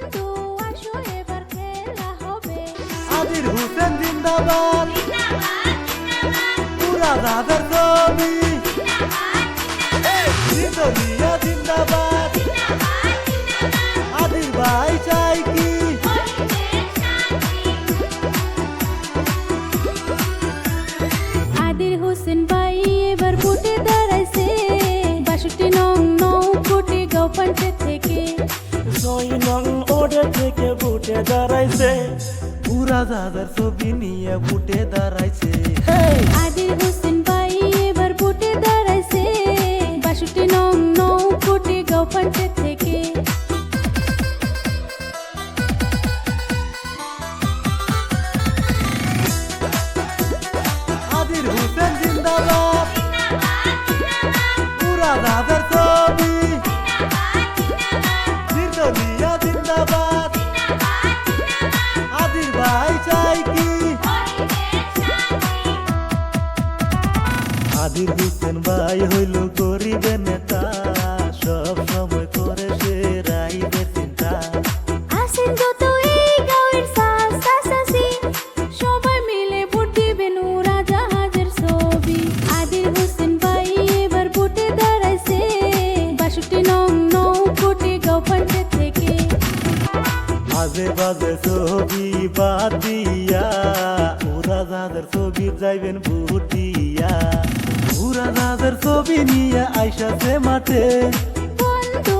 বন্ধু আসো এবার খেলা হবে। আদির হোসেন জিন্দাবাদ, পুরা দাদার ছবি জিতলিয়া জিন্দাবাদ, আদির ভাই চাই কি আদির হোসেন ভাই এবার ভোটে দাঁড়াইছে 62 নং কোটি গাঁও পঞ্চায়েত থেকে। 6 নং ওডে থেকে ভোটে দাঁড়াইছে, পুরা দাদার ছবি নিয়ে ভোটে দাঁড়াইছে। আদির হোসেন ভাই এবার ভোটে দাঁড়াইছে 62 নং কোটি গাঁও পঞ্চায়েত থেকে। আদির হোসেন জিন্দাবাদ, পুরা দাদার ছবি জিতলিয়া জিন্দাবাদ, আদির ভাই চাই কি আদির হোসেন ভাই হইল গরিবের নেতা, সব সময় করে সে রাইবের চিন্তা। আসেন যত এই গাঁয়ের চাচা-চাচী, সবাই মিলে ভোট দিবেন উড়াজাহাজের ছবি। আদির হোসেন ভাই এবার ভোটে দাঁড়াইছে 62 নং কোটি গাঁও পঞ্চায়েত থেকে। আজে বাজে ছবি বাদ দিয়া উড়া দাদার ছবি যাইবেন ভুটিয়া, উড়া দাদার ছবি নিয়ে আইসাছে মাঠে বন্ধু